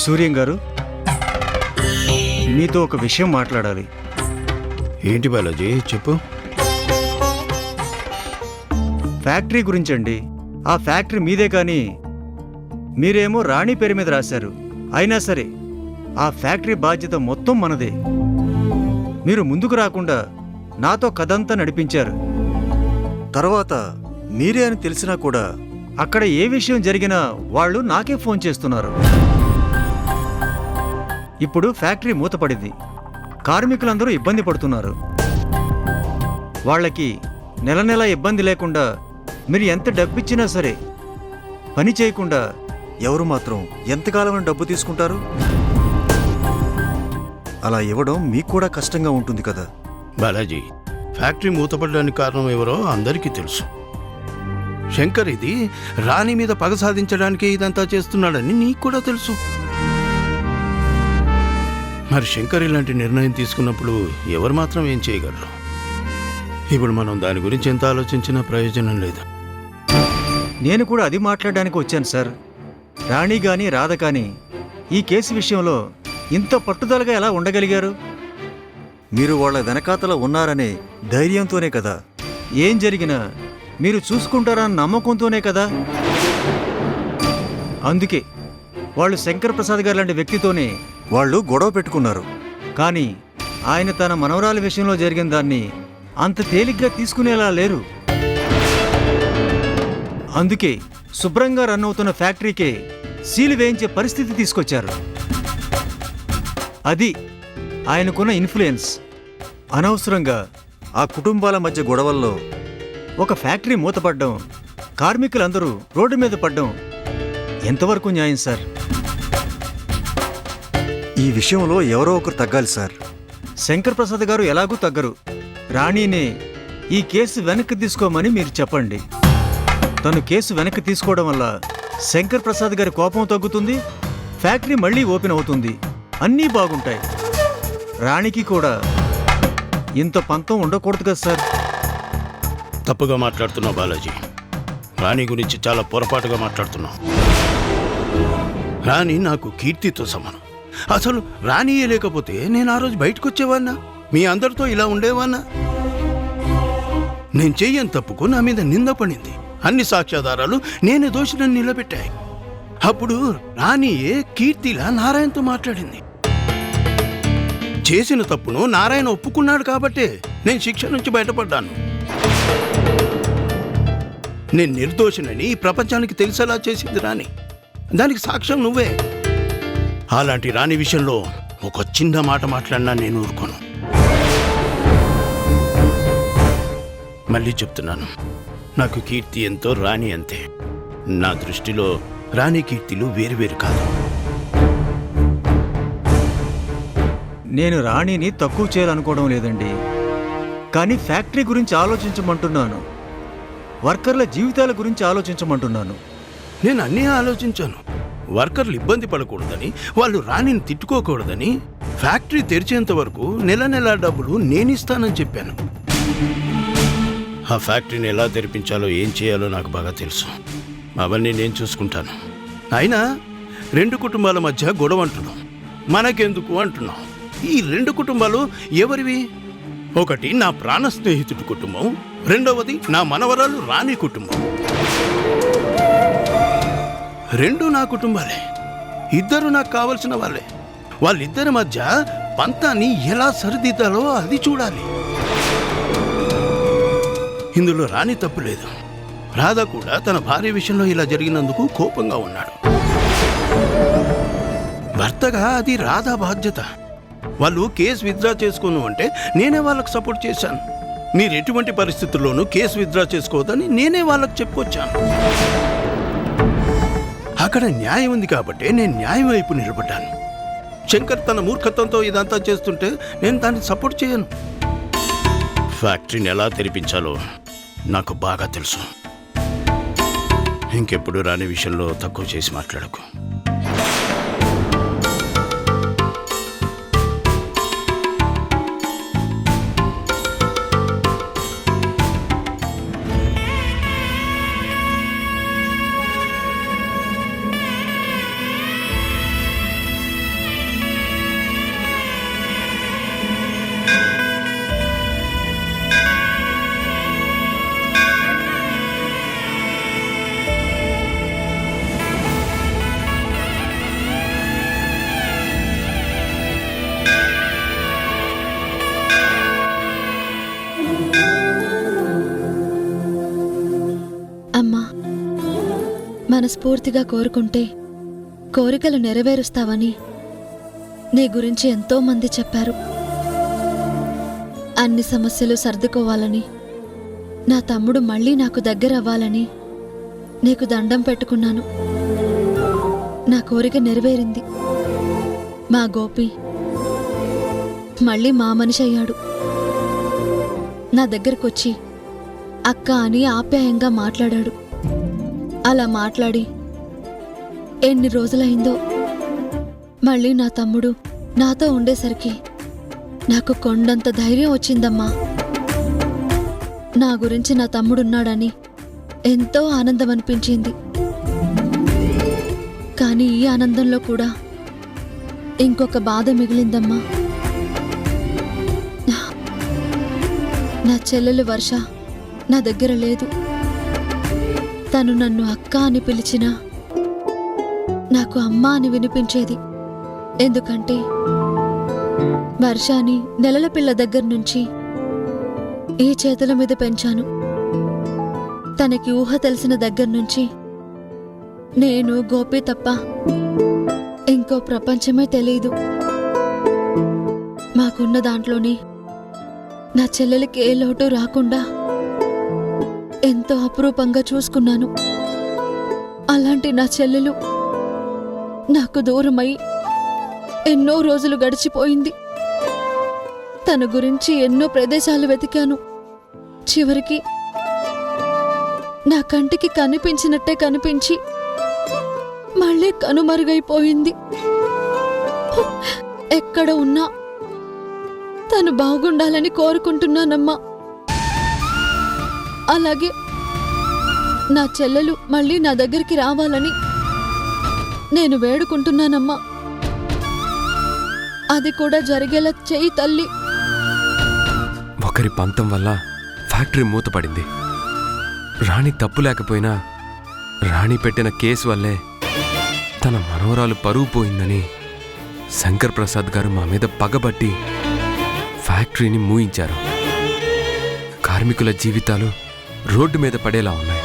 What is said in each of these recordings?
సూర్యం గారు, మీతో ఒక విషయం మాట్లాడాలి. ఏంటి బాలాజీ, చెప్పు. ఫ్యాక్టరీ గురించండి. ఆ ఫ్యాక్టరీ మీదే, కానీ మీరేమో రాణి పేరు మీద రాశారు. అయినా సరే ఆ ఫ్యాక్టరీ బాధ్యత మొత్తం మనదే. మీరు ముందుకు రాకుండా నాతో కథంతా నడిపించారు. తర్వాత మీరే అని తెలిసినా కూడా అక్కడ ఏ విషయం జరిగినా వాళ్ళు నాకే ఫోన్ చేస్తున్నారు. ఇప్పుడు ఫ్యాక్టరీ మూతపడింది. కార్మికులందరూ ఇబ్బంది పడుతున్నారు. వాళ్ళకి నెల నెల ఇబ్బంది లేకుండా మీరు ఎంత డబ్బిచ్చినా సరే పని చేయకుండా ఎవరు మాత్రం ఎంతకాలం డబ్బు తీసుకుంటారు? అలా ఇవ్వడం మీకు కూడా కష్టంగా ఉంటుంది కదా. బాలాజీ, ఫ్యాక్టరీ మూతపడడానికి కారణం ఎవరో అందరికీ తెలుసు. శంకర్ ఇది రాణి మీద పగ సాధించడానికి ఇదంతా చేస్తున్నాడని నీకు కూడా తెలుసు. మరి శంకర్ ఇలాంటి నిర్ణయం తీసుకున్నప్పుడు ఎవరు మాత్రం ఏం చేయగలరు? ఇప్పుడు మనం దాని గురించి ఎంత ఆలోచించినా ప్రయోజనం లేదు. నేను కూడా అది మాట్లాడడానికి వచ్చాను సార్. రాణి గాని రాధ కానీ ఈ కేసు విషయంలో ఇంత పట్టుదలగా ఎలా ఉండగలిగారు? మీరు వాళ్ళ వెనకాతల ఉన్నారనే ధైర్యంతోనే కదా. ఏం జరిగినా మీరు చూసుకుంటారన్న నమ్మకంతోనే కదా. అందుకే వాళ్ళు శంకర్ ప్రసాద్ గారు లాంటి వ్యక్తితోనే వాళ్ళు గొడవ పెట్టుకున్నారు. కానీ ఆయన తన మనవరాలి విషయంలో జరిగిన దాన్ని అంత తేలిగ్గా తీసుకునేలా లేరు. అందుకే శుభ్రంగా రన్ అవుతున్న ఫ్యాక్టరీకే సీలు వేయించే పరిస్థితి తీసుకొచ్చారు. అది ఆయనకున్న ఇన్ఫ్లుయెన్స్. అనవసరంగా ఆ కుటుంబాల మధ్య గొడవల్లో ఒక ఫ్యాక్టరీ మూతపడ్డం, కార్మికులందరూ రోడ్డు మీద పడ్డం ఎంతవరకు న్యాయం సార్? ఈ విషయంలో ఎవరో ఒకరు తగ్గాలి సార్. శంకర్ ప్రసాద్ గారు ఎలాగూ తగ్గరు. రాణినే ఈ కేసు వెనక్కి తీసుకోమని మీరు చెప్పండి. తను కేసు వెనక్కి తీసుకోవడం వల్ల శంకర్ ప్రసాద్ గారి కోపం తగ్గుతుంది, ఫ్యాక్టరీ మళ్ళీ ఓపెన్ అవుతుంది, అన్నీ బాగుంటాయి. రాణికి కూడా ఇంత పంతం ఉండకూడదు కదా సార్. తప్పుగా మాట్లాడుతున్నావు బాలాజీ. రాణి గురించి చాలా పొరపాటుగా మాట్లాడుతున్నావు. రాణి నాకు కీర్తితో సమానం. అసలు రాణియే లేకపోతే నేను ఆ రోజు బయటకు వచ్చేవాన్నా? మీ అందరితో ఇలా ఉండేవాన్నా? నేను చెయ్యని తప్పుకు నా మీద నింద పడింది. అన్ని సాక్ష్యాధారాలు నేనే దోషులను నిలబెట్టాయి. అప్పుడు రాణియే కీర్తిలా నారాయణతో మాట్లాడింది. చేసిన తప్పును నారాయణ ఒప్పుకున్నాడు కాబట్టే నేను శిక్ష నుంచి బయటపడ్డాను. నేను నిర్దోషినని ఈ ప్రపంచానికి తెలిసేలా చేసింది రాణి. దానికి సాక్ష్యం నువ్వే. అలాంటి రాణి విషయంలో ఒక చిన్న మాట మాట్లాడినా నేను ఊరుకోను. మళ్ళీ చెప్తున్నాను, నాకు కీర్తి ఎంతో రాణి అంతే. నా దృష్టిలో రాణి కీర్తిలు వేరువేరు కాదు. నేను రాణిని తక్కువ చేయాలనుకోవడం లేదండి, కానీ ఫ్యాక్టరీ గురించి ఆలోచించమంటున్నాను. వర్కర్ల జీవితాల గురించి ఆలోచించమంటున్నాను. నేను అన్నీ ఆలోచించాను. వర్కర్లు ఇబ్బంది పడకూడదని, వాళ్ళు రాణిని తిట్టుకోకూడదని, ఫ్యాక్టరీ తెరిచేంత వరకు నెల నెల డబ్బులు నేనిస్తానని చెప్పాను. ఆ ఫ్యాక్టరీని ఎలా తెరిపించాలో ఏం చేయాలో నాకు బాగా తెలుసు. అవన్నీ నేను చూసుకుంటాను. అయినా 2 కుటుంబాల మధ్య గొడవ అంటున్నాం. మనకెందుకు అంటున్నాం? ఈ 2 కుటుంబాలు ఎవరివి? ఒకటి నా ప్రాణ స్నేహితుడి కుటుంబం, రెండవది నా మనవరాలు రాణి కుటుంబం. 2 నా కుటుంబాలే. 2 నాకు కావలసిన వాళ్ళే. వాళ్ళిద్దరి మధ్య పంతాన్ని ఎలా సరిదిద్దాలో అది చూడాలి. ఇందులో రాణి తప్పు లేదు. రాధ కూడా తన భార్య విషయంలో ఇలా జరిగినందుకు కోపంగా ఉన్నాడు. భర్తగా అది రాధ బాధ్యత. వాళ్ళు కేసు విత్డ్రా చేసుకోను అంటే నేనే వాళ్ళకు సపోర్ట్ చేశాను. మీరు ఎటువంటి పరిస్థితుల్లోనూ కేసు విత్డ్రా చేసుకోవద్దని నేనే వాళ్ళకు చెప్పుకొచ్చాను. అక్కడ న్యాయం ఉంది కాబట్టి నేను న్యాయం వైపు నిలబడ్డాను. శంకర్ తన మూర్ఖత్వంతో ఇదంతా చేస్తుంటే నేను దాన్ని సపోర్ట్ చేయను. ఫ్యాక్టరీని ఎలా తెరిపించాలో నాకు బాగా తెలుసు. ఇంకెప్పుడు రాని విషయంలో తక్కువ చేసి మాట్లాడకు. అమ్మా, మనస్ఫూర్తిగా కోరుకుంటే కోరికలు నెరవేరుస్తావని నీ గురించి ఎంతో మంది చెప్పారు. అన్ని సమస్యలు సర్దుకోవాలని, నా తమ్ముడు మళ్ళీ నాకు దగ్గర అవ్వాలని నీకు దండం పెట్టుకున్నాను. నా కోరిక నెరవేరింది. మా గోపి మళ్ళీ మా మనిషి అయ్యాడు. నా దగ్గరకొచ్చి అక్క అని ఆప్యాయంగా మాట్లాడాడు. అలా మాట్లాడి ఎన్ని రోజులైందో మళ్ళీ నా తమ్ముడు నాతో ఉండేసరికి నాకు కొండంత ధైర్యం వచ్చిందమ్మా. నా గురించి నా తమ్ముడున్నాడని ఎంతో ఆనందం అనిపించింది. కానీ ఈ ఆనందంలో కూడా ఇంకొక బాధ మిగిలిందమ్మా. నా చెల్లెలు వర్ష నా దగ్గర లేదు. తను నన్ను అక్క అని పిలిచినా నాకు అమ్మ అని వినిపించేది. ఎందుకంటే వర్షాని నెలల పిల్ల దగ్గర నుంచి ఈ చేతుల మీద పెంచాను. తనకి ఊహ తెలిసిన దగ్గర నుంచి నేను గోపి తప్ప ఇంకో ప్రపంచమే తెలీదు. మాకున్న దాంట్లోనే నా చెల్లెలకి ఏ లోటు రాకుండా ఎంతో అపురూపంగా చూసుకున్నాను. అలాంటి నా చెల్లెలు నాకు దూరమై ఎన్నో రోజులు గడిచిపోయింది. తన గురించి ఎన్నో ప్రదేశాలు వెతికాను. చివరికి నా కంటికి కనిపించినట్టే కనిపించి మళ్ళీ కనుమరుగైపోయింది. ఎక్కడ ఉన్నా తను బాగుండాలని కోరుకుంటున్నానమ్మా. అలాగే నా చెల్లెలు మళ్ళీ నా దగ్గరికి రావాలని నేను వేడుకుంటున్నానమ్మా. అది కూడా జరిగేలా చెయ్యి తల్లి. ఒకరి పంతం వల్ల ఫ్యాక్టరీ మూతపడింది. రాణి తప్పు లేకపోయినా రాణి పెట్టిన కేసు వల్లే తన మనవరాలు పరువు పోయిందని శంకర్ ప్రసాద్ గారు మా మీద పగబట్టి ఫ్యాక్టరీని మూయించారు. కార్మికుల జీవితాలు రోడ్డు మీద పడేలా ఉన్నాయి.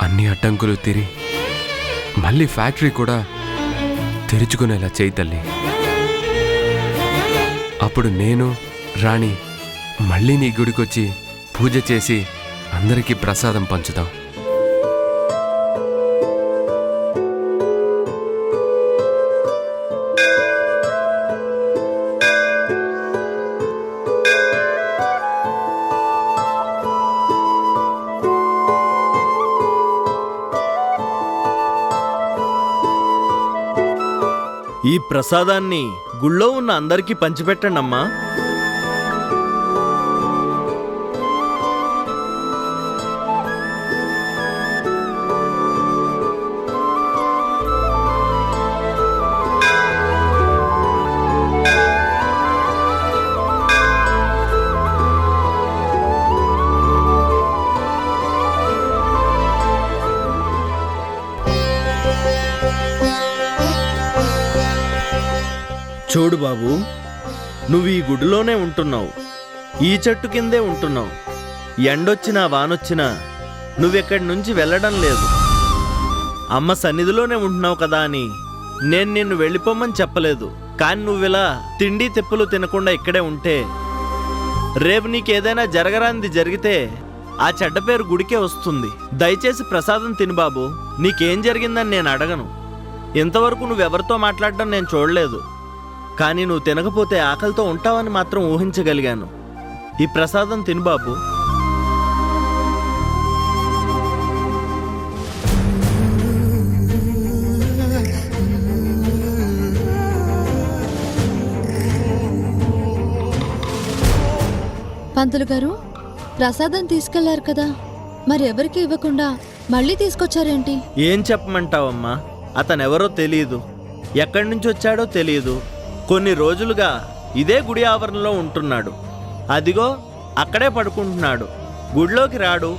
అన్ని అడ్డంకులు తీరి మళ్ళీ ఫ్యాక్టరీ కూడా తెరుచుకునేలా చేయి తల్లి. అప్పుడు నేను రాణి మళ్ళీ నీ గుడికొచ్చి పూజ చేసి అందరికీ ప్రసాదం పంచుతాం. ఈ ప్రసాదాన్ని గుళ్ళో ఉన్న అందరికీ పంచిపెట్టండి అమ్మా. చూడు బాబు, నువ్వు ఈ గుడిలోనే ఉంటున్నావు, ఈ చెట్టు కిందే ఉంటున్నావు. ఎండొచ్చినా వానొచ్చినా నువ్వెక్కడి నుంచి వెళ్ళడం లేదు. అమ్మ సన్నిధిలోనే ఉంటున్నావు కదా అని నేను నిన్ను వెళ్ళిపోమని చెప్పలేదు. కానీ నువ్విలా తిండి తిప్పులు తినకుండా ఇక్కడే ఉంటే రేపు నీకేదైనా జరగరానిది జరిగితే ఆ చెడ్డ పేరు గుడికే వస్తుంది. దయచేసి ప్రసాదం తిను బాబు. నీకేం జరిగిందని నేను అడగను. ఇంతవరకు నువ్వెవరితో మాట్లాడడం నేను చూడలేదు. కానీ నువ్వు తినకపోతే ఆకలితో ఉంటావని మాత్రం ఊహించగలిగాను. ఈ ప్రసాదం తిను బాబు. పంతులు గారు, ప్రసాదం తీసుకెళ్లారు కదా, మరి ఎవరికి ఇవ్వకుండా మళ్ళీ తీసుకొచ్చారేంటి? ఏం చెప్పమంటావమ్మా? అతనెవరో తెలియదు, ఎక్కడి నుంచి వచ్చాడో తెలియదు. కొన్ని రోజులుగా ఇదే గుడి ఆవరణలో ఉంటున్నాడు. అదిగో అక్కడే పడుకుంటున్నాడు. గుడిలోకి రాడు.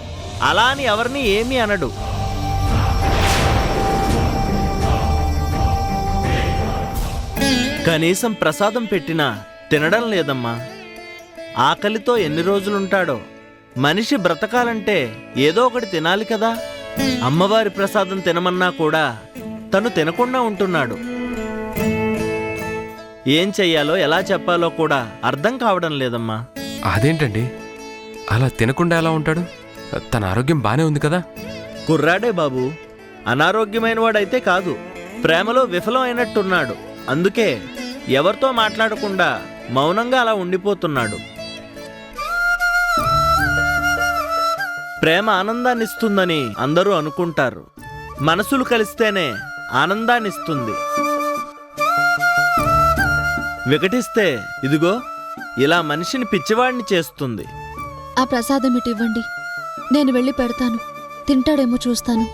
అలా అని ఎవరిని ఏమీ అనడు. కనీసం ప్రసాదం పెట్టినా తినడం లేదమ్మా. ఆకలితో ఎన్ని రోజులుంటాడో. మనిషి బ్రతకాలంటే ఏదో ఒకటి తినాలి కదా. అమ్మవారి ప్రసాదం తినమన్నా కూడా తను తినకుండా ఉంటున్నాడు. ఏం చెయ్యాలో ఎలా చెప్పాలో కూడా అర్థం కావడం లేదమ్మా. అదేంటండి, అలా తినకుండా ఎలా ఉంటాడు? తన ఆరోగ్యం బానే ఉంది కదా? కుర్రాడే బాబు, అనారోగ్యమైన వాడైతే కాదు. ప్రేమలో విఫలం అయినట్టున్నాడు. అందుకే ఎవరితో మాట్లాడకుండా మౌనంగా అలా ఉండిపోతున్నాడు. ప్రేమ ఆనందాన్నిస్తుందని అందరూ అనుకుంటారు. మనసులు కలిస్తేనే ఆనందాన్నిస్తుంది. వికటిస్తే ఇదిగో ఇలా మనిషిని పిచ్చివాడిని చేస్తుంది. ఆ ప్రసాదం ఇటు ఇవ్వండి, నేను వెళ్ళి పెడతాను. తింటాడేమో చూస్తాను.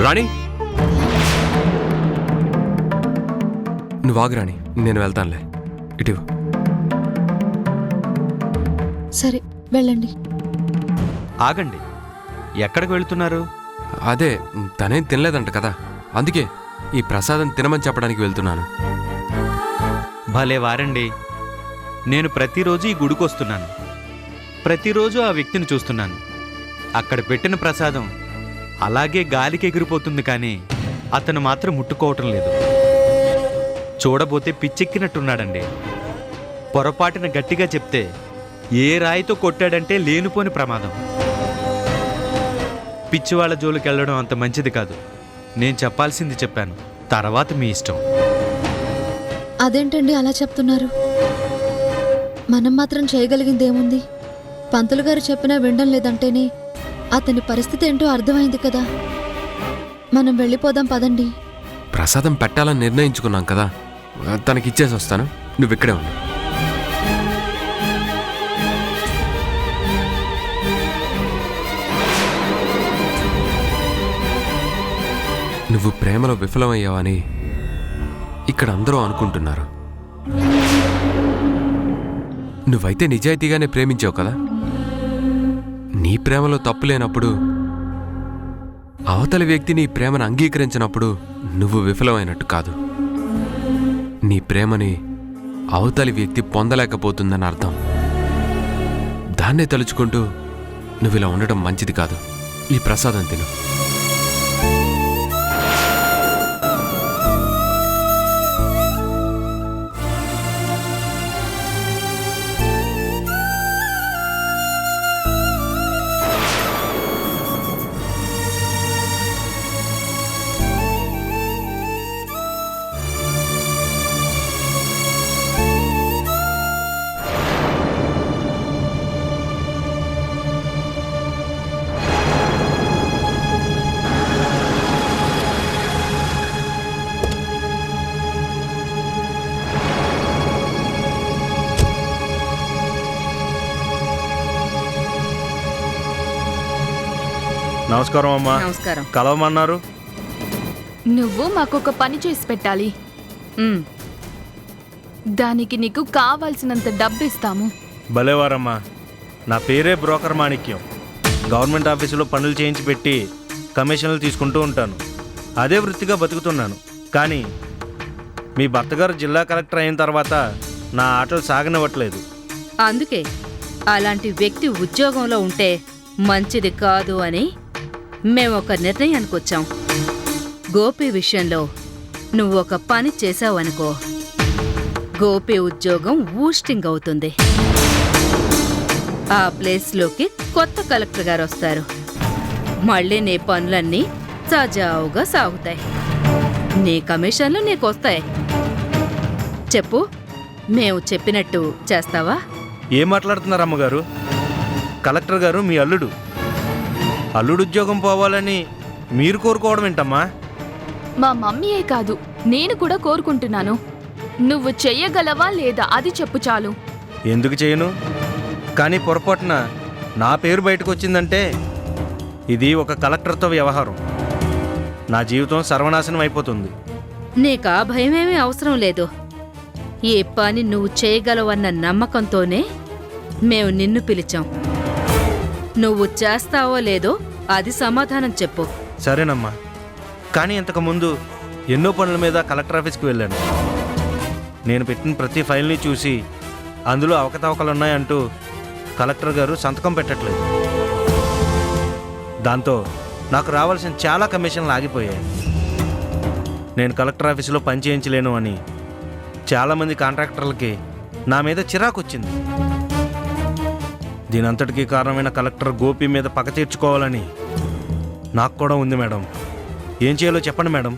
రాణి, నువ్వు ఆగు రాణి, నేను వెళ్తానులే. ఇటు సరే, వెళ్ళండి. ఆగండి, ఎక్కడికి వెళ్తున్నారు? అదే, తనేం తినలేదంట కదా, అందుకే ఈ ప్రసాదం తినమని చెప్పడానికి వెళ్తున్నాను. భలే వారండి. నేను ప్రతిరోజు ఈ గుడికి వస్తున్నాను. ప్రతిరోజు ఆ వ్యక్తిని చూస్తున్నాను. అక్కడ పెట్టిన ప్రసాదం అలాగే గాలికి ఎగిరిపోతుంది, కానీ అతను మాత్రం ముట్టుకోవటం లేదు. చూడబోతే పిచ్చెక్కినట్టున్నాడండి. పొరపాటున గట్టిగా చెప్తే ఏ రాయితో కొట్టాడంటే లేనిపోని ప్రమాదం. పిచ్చివాళ్ల జోలికి వెళ్ళడం అంత మంచిది కాదు. నేను చెప్పాల్సింది చెప్పాను, తర్వాత మీ ఇష్టం. అదేంటండి అలా చెప్తున్నారు? మనం మాత్రం చేయగలిగిందేముంది? పంతులు గారు చెప్పినా వినడం లేదంటేనే అతని పరిస్థితి ఏంటో అర్థమైంది కదా. మనం వెళ్ళిపోదాం పదండి. ప్రసాదం పెట్టాలని నిర్ణయించుకున్నాం కదా, తనకిచ్చేసి వస్తాను. నువ్వు ఇక్కడే ఉండు. నువ్వు ప్రేమలో విఫలమయ్యావని ఇక్కడ అందరూ అనుకుంటున్నారు. నువ్వైతే నిజాయితీగానే ప్రేమించావు కదా. నీ ప్రేమలో తప్పు లేనప్పుడు, అవతలి వ్యక్తి నీ ప్రేమను అంగీకరించినప్పుడు నువ్వు విఫలమైనట్టు కాదు. నీ ప్రేమని అవతలి వ్యక్తి పొందలేకపోతుందని అర్థం. దాన్నే తలుచుకుంటూ నువ్వు ఇలా ఉండడం మంచిది కాదు. ఈ ప్రసాదం తిను. నమస్కారం అమ్మా. నమస్కారం. కలవమన్నారు. నువ్వు మాకొక పని చేసి పెట్టాలి. దానికి నీకు కావాల్సినంత డబ్బు ఇస్తాము. భలేవారమ్మా, నా పేరే బ్రోకర్ మాణిక్యం. గవర్నమెంట్ ఆఫీసులో పనులు చేయించి పెట్టి కమిషన్లు తీసుకుంటూ ఉంటాను. అదే వృత్తిగా బతుకుతున్నాను. కానీ మీ భర్తగారు జిల్లా కలెక్టర్ అయిన తర్వాత నా ఆటలు సాగనివ్వట్లేదు. అందుకే అలాంటి వ్యక్తి ఉద్యోగంలో ఉంటే మంచిది కాదు అని మేమొక నిర్ణయానికి వచ్చాం. గోపి విషయంలో నువ్వొక పని చేశావనుకో, గోపి ఉద్యోగం ఊస్టింగ్ అవుతుంది. ఆ ప్లేస్లోకి కొత్త కలెక్టర్ గారు వస్తారు. మళ్ళీ నీ పనులన్నీ సజావుగా సాగుతాయి. నీ కమిషన్లు నీకొస్తాయి. చెప్పు, మేము చెప్పినట్టు చేస్తావా? ఏం మాట్లాడుతున్నారు అమ్మగారు? కలెక్టర్ గారు మీ అల్లుడు. అల్లుడు ఉద్యోగం పోవాలని మీరు కోరుకోవడం ఏంటమ్మా? మా మమ్మీయే కాదు, నేను కూడా కోరుకుంటున్నాను. నువ్వు చెయ్యగలవా లేదా అది చెప్పు చాలు. ఎందుకు చేయను? కానీ పొరపాటున నా పేరు బయటకు వచ్చిందంటే ఇది ఒక కలెక్టర్తో వ్యవహారం. నా జీవితం సర్వనాశనం అయిపోతుంది. నీకా భయమేమీ అవసరం లేదు. ఈ పని నువ్వు చేయగలవన్న నమ్మకంతోనే మేము నిన్ను పిలిచాం. నువ్వు చేస్తావో లేదో అది సమాధానం చెప్పు. సరేనమ్మా, కానీ ఇంతకుముందు ఎన్నో పనుల మీద కలెక్టర్ ఆఫీస్కి వెళ్ళాను. నేను పెట్టిన ప్రతి ఫైల్ని చూసి అందులో అవకతవకలున్నాయంటూ కలెక్టర్ గారు సంతకం పెట్టట్లేదు. దాంతో నాకు రావాల్సిన చాలా కమిషన్లు ఆగిపోయాయి. నేను కలెక్టర్ ఆఫీసులో పని చేయించలేను అని చాలామంది కాంట్రాక్టర్లకి నా మీద చిరాకు వచ్చింది. దీనంతటికీ కారణమైన కలెక్టర్ గోపి మీద పగ తీర్చుకోవాలని నాకు కూడా ఉంది మేడం. ఏం చేయాలో చెప్పండి మేడం.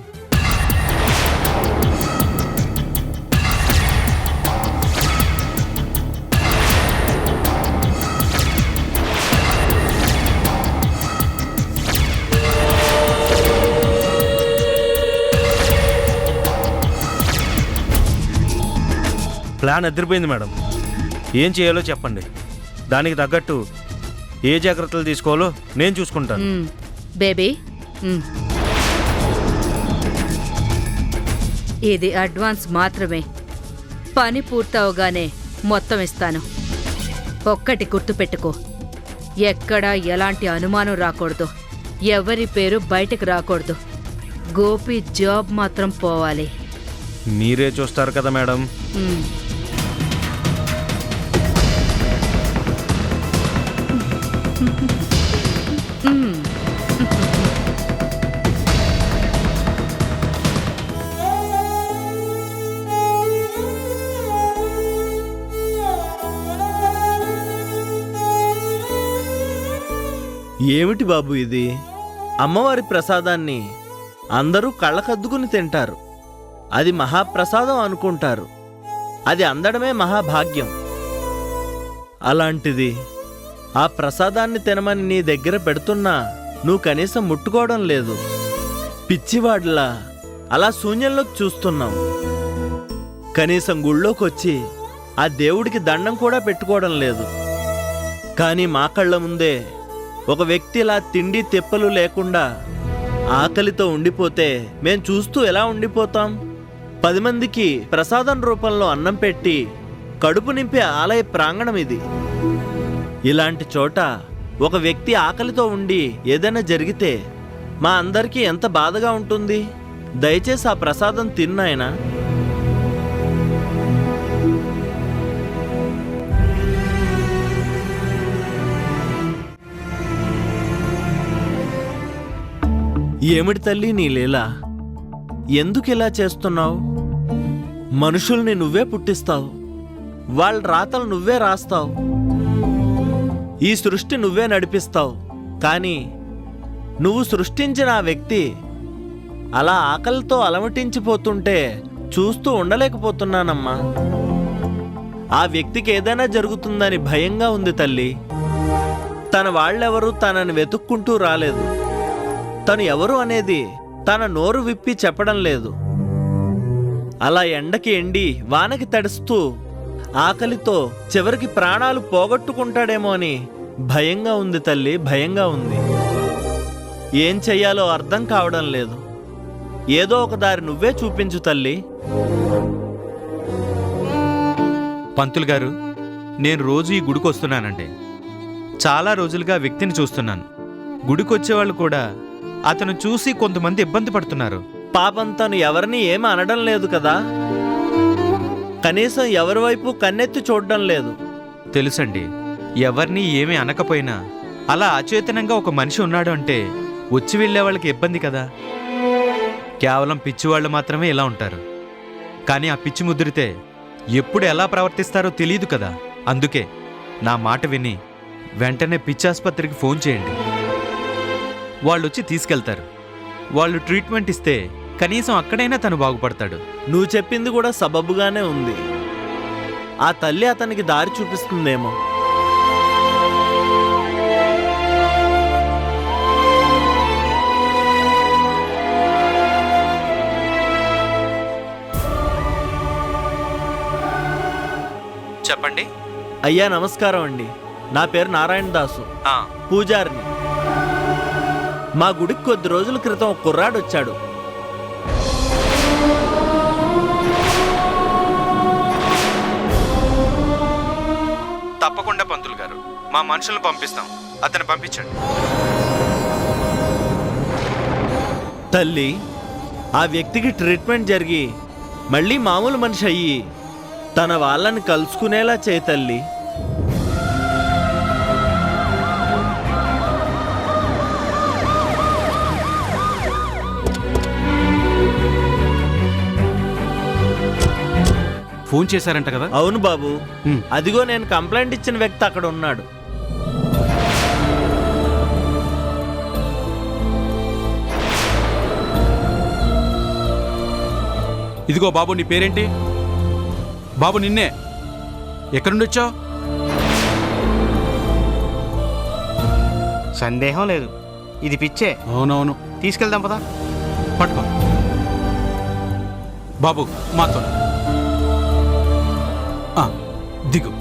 ప్లాన్ అదిరిపోయింది మేడం. ఏం చేయాలో చెప్పండి. దానికి తగ్గట్టు ఏ జాగ్రత్తలు తీసుకోవాలో నేను చూసుకుంటాను. బేబీ, ఇది అడ్వాన్స్ మాత్రమే. పని పూర్తవగానే మొత్తం ఇస్తాను. ఒక్కటి గుర్తుపెట్టుకో, ఎక్కడా ఎలాంటి అనుమానం రాకూడదు. ఎవరి పేరు బయటకు రాకూడదు. గోపి జాబ్ మాత్రం పోవాలి. మీరే చూస్తారు కదా మేడం. ఏమిటి బాబు ఇది? అమ్మవారి ప్రసాదాన్ని అందరూ కళ్ళకద్దుకుని తింటారు. అది మహాప్రసాదం అనుకుంటారు. అది అందడమే మహాభాగ్యం. అలాంటిది ఆ ప్రసాదాన్ని తినమని నీ దగ్గర పెడుతున్నా నువ్వు కనీసం ముట్టుకోవడం లేదు. పిచ్చివాడ్లా అలా శూన్యంలోకి చూస్తున్నావు. కనీసం గుళ్ళోకి వచ్చి ఆ దేవుడికి దండం కూడా పెట్టుకోవడం లేదు. కానీ మా కళ్ళ ముందే ఒక వ్యక్తి ఇలా తిండి తెప్పలు లేకుండా ఆకలితో ఉండిపోతే మేం చూస్తూ ఎలా ఉండిపోతాం? 10 మందికి ప్రసాదం రూపంలో అన్నం పెట్టి కడుపు నింపే ఆలయ ప్రాంగణం ఇది. ఇలాంటి చోట ఒక వ్యక్తి ఆకలితో ఉండి ఏదైనా జరిగితే మా అందరికీ ఎంత బాధగా ఉంటుంది. దయచేసి ఆ ప్రసాదం తిన్నాయనా. ఏమిటి తల్లి నీ లీలా? ఎందుకు ఇలా చేస్తున్నావు? మనుషుల్ని నువ్వే పుట్టిస్తావు, వాళ్ళ రాతలు నువ్వే రాస్తావు, ఈ సృష్టి నువ్వే నడిపిస్తావు. కానీ నువ్వు సృష్టించిన ఆ వ్యక్తి అలా ఆకలితో అలమటించిపోతుంటే చూస్తూ ఉండలేకపోతున్నానమ్మా. ఆ వ్యక్తికి ఏదైనా జరుగుతుందని భయంగా ఉంది తల్లి. తన వాళ్ళెవరూ తనని వెతుక్కుంటూ రాలేదు. తను ఎవరు అనేది తన నోరు విప్పి చెప్పడం లేదు. అలా ఎండకి ఎండి వానకి తడుస్తూ ఆకలితో చివరికి ప్రాణాలు పోగొట్టుకుంటాడేమో అని భయంగా ఉంది తల్లి, భయంగా ఉంది. ఏం చెయ్యాలో అర్థం కావడం లేదు. ఏదో ఒక దారి నువ్వే చూపించు తల్లి. పంతులు గారు, నేను రోజు ఈ గుడికి వస్తున్నానండి. చాలా రోజులుగా వ్యక్తిని చూస్తున్నాను. గుడికి వచ్చేవాళ్ళు కూడా అతను చూసి కొంతమంది ఇబ్బంది పడుతున్నారు. పాపం తను ఎవరిని ఏమి అనడం లేదు కదా. కనీసం ఎవరి వైపు కన్నెత్తి చూడడం లేదు. తెలుసండి, ఎవరిని ఏమీ అనకపోయినా అలా అచేతనంగా ఒక మనిషి ఉన్నాడు అంటే వచ్చి వెళ్ళే వాళ్ళకి ఇబ్బంది కదా. కేవలం పిచ్చివాళ్ళు మాత్రమే ఇలా ఉంటారు. కానీ ఆ పిచ్చి ముదిరితే ఎప్పుడు ఎలా ప్రవర్తిస్తారో తెలియదు కదా. అందుకే నా మాట విని వెంటనే పిచ్చాసుపత్రికి ఫోన్ చేయండి. వాళ్ళు వచ్చి తీసుకెళ్తారు. వాళ్ళు ట్రీట్మెంట్ ఇస్తే కనీసం అక్కడైనా తను బాగుపడతాడు. నువ్వు చెప్పింది కూడా సబబుగానే ఉంది. ఆ తల్లి అతనికి దారి చూపిస్తుందేమో. చెప్పండి. అయ్యా నమస్కారం అండి. నా పేరు నారాయణ దాసు, పూజారిని. మా గుడికి కొద్ది రోజుల క్రితం ఒక కుర్రాడు వచ్చాడు. తప్పకుండా పంతులు గారు, మా మనుషులను పంపిస్తాం. అతను పంపించండి. తల్లి, ఆ వ్యక్తికి ట్రీట్మెంట్ జరిగి మళ్ళీ మామూలు మనిషి అయ్యి తన వాళ్ళని కలుసుకునేలా చేయి తల్లి. ఫోన్ చేశారంట కదా? అవును బాబు, అదిగో నేను కంప్లైంట్ ఇచ్చిన వ్యక్తి అక్కడ ఉన్నాడు. ఇదిగో బాబు, నీ పేరేంటి? బాబు నిన్నే. ఎక్కడి నుండి వచ్చావు? సందేహం లేదు, ఇది పిచ్చే. అవునవును, తీసుకెళ్దాం పదా. పట్టుకో బాబు, మాతో దిగు.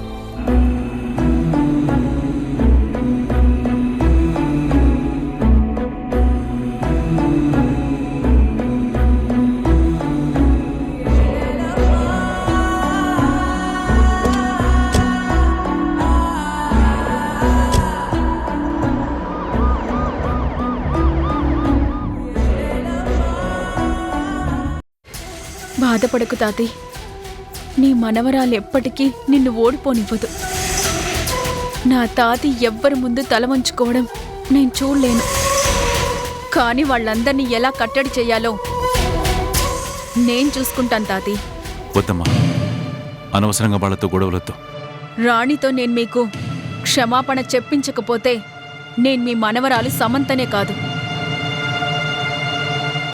బాధపడకు తాతి, నీ మనవరాలు ఎప్పటికీ నిన్ను ఓడిపోనివ్వదు. నా తాతి ఎవ్వరి ముందు తల వంచుకోవడం నేను చూడలేను. కానీ వాళ్ళందరినీ ఎలా కట్టడి చేయాలో నేను చూసుకుంటాను తాతి. వద్దమ్మా, అనవసరంగా వాళ్ళతో గొడవలొద్దు. రాణితో నేను మీకు క్షమాపణ చెప్పించకపోతే నేను మీ మనవరాలు సమంతనే కాదు,